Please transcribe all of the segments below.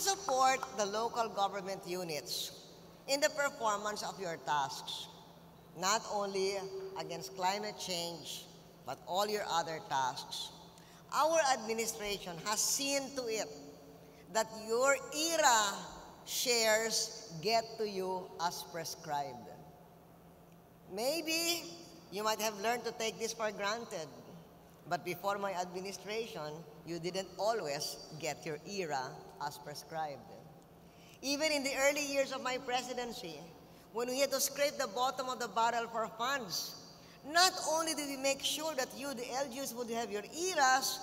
will support the local government units in the performance of your tasks, not only against climate change, but all your other tasks. Our administration has seen to it that your ERA shares get to you as prescribed. Maybe you might have learned to take this for granted, but before my administration, you didn't always get your ERA as prescribed. Even in the early years of my presidency, when we had to scrape the bottom of the barrel for funds, not only did we make sure that you, the LGUs, would have your ERAs,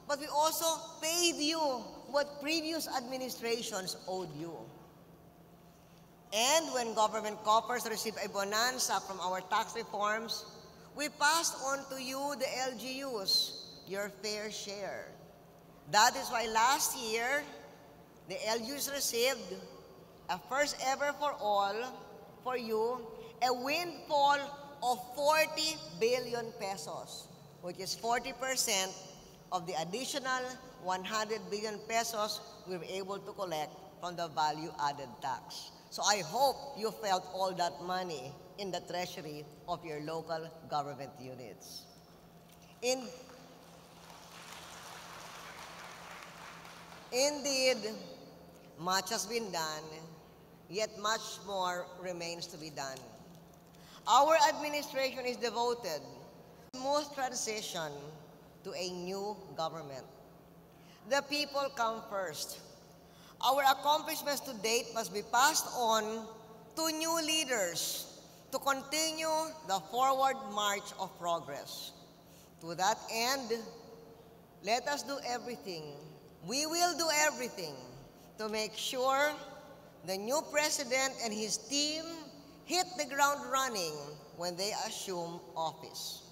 but we also paid you what previous administrations owed you. And when government coffers received a bonanza from our tax reforms, we passed on to you, the LGUs, your fair share. That is why last year, the LGUs received a first ever for all, for you, a windfall of 40 billion pesos, which is 40% of the additional 100 billion pesos we were able to collect from the value-added tax. So I hope you felt all that money in the treasury of your local government units. Indeed, much has been done, yet much more remains to be done. Our administration is devoted to a smooth transition to a new government. The people come first. Our accomplishments to date must be passed on to new leaders to continue the forward march of progress. To that end, let us do everything. We will do everything to make sure the new president and his team hit the ground running when they assume office.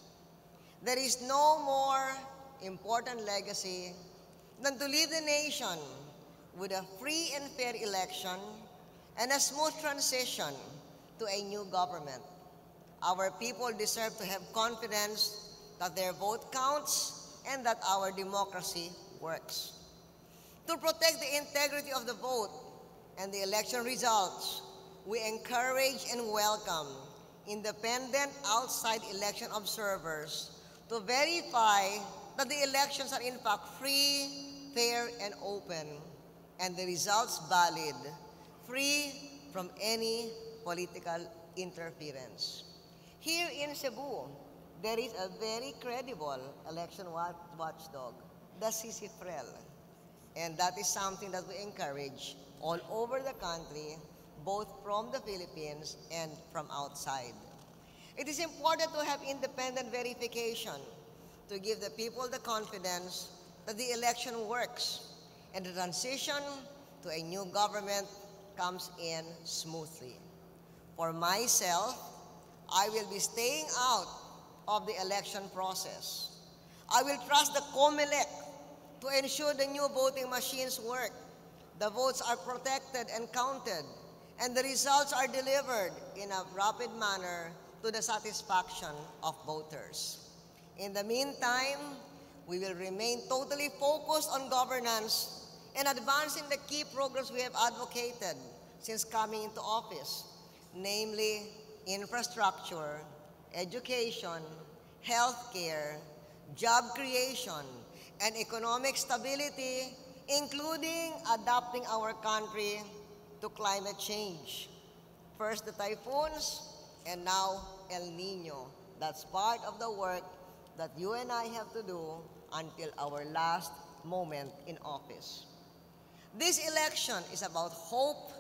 There is no more important legacy than to lead the nation with a free and fair election and a smooth transition to a new government. Our people deserve to have confidence that their vote counts and that our democracy works. To protect the integrity of the vote and the election results, we encourage and welcome independent outside election observers to verify that the elections are in fact free, fair, and open, and the results valid, free from any political interference. Here in Cebu, there is a very credible election watchdog, the CCFREL, and that is something that we encourage all over the country, both from the Philippines and from outside. It is important to have independent verification to give the people the confidence that the election works and the transition to a new government comes in smoothly. For myself, I will be staying out of the election process. I will trust the COMELEC to ensure the new voting machines work, the votes are protected and counted, and the results are delivered in a rapid manner to the satisfaction of voters. In the meantime, we will remain totally focused on governance and advancing the key programs we have advocated since coming into office, namely infrastructure, education, healthcare, job creation, and economic stability, including adapting our country to climate change. First the typhoons, and now El Nino. That's part of the work that you and I have to do until our last moment in office. This election is about hope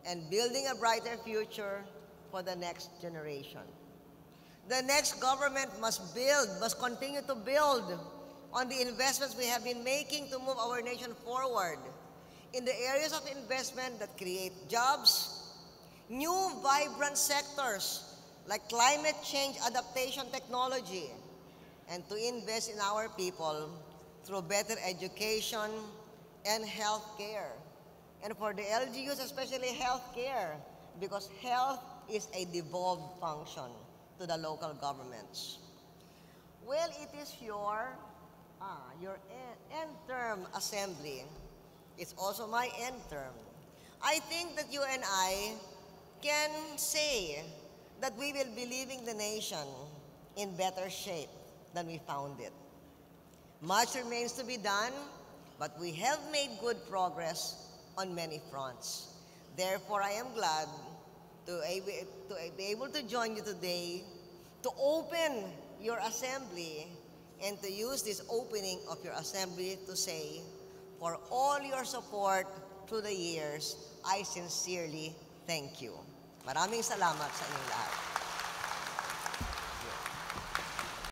and building a brighter future for the next generation. The next government must continue to build on the investments we have been making to move our nation forward in the areas of investment that create jobs, new vibrant sectors like climate change adaptation technology, and to invest in our people through better education and health care. And for the LGUs, especially health care, because health is a devolved function to the local governments. Well, it is your end-term assembly, It's also my end term. I think that you and I can say that we will be leaving the nation in better shape than we found it. Much remains to be done, but we have made good progress on many fronts. Therefore, I am glad to be able to join you today to open your assembly and to use this opening of your assembly to say, for all your support through the years, I sincerely thank you. Maraming salamat sa inyong lahat.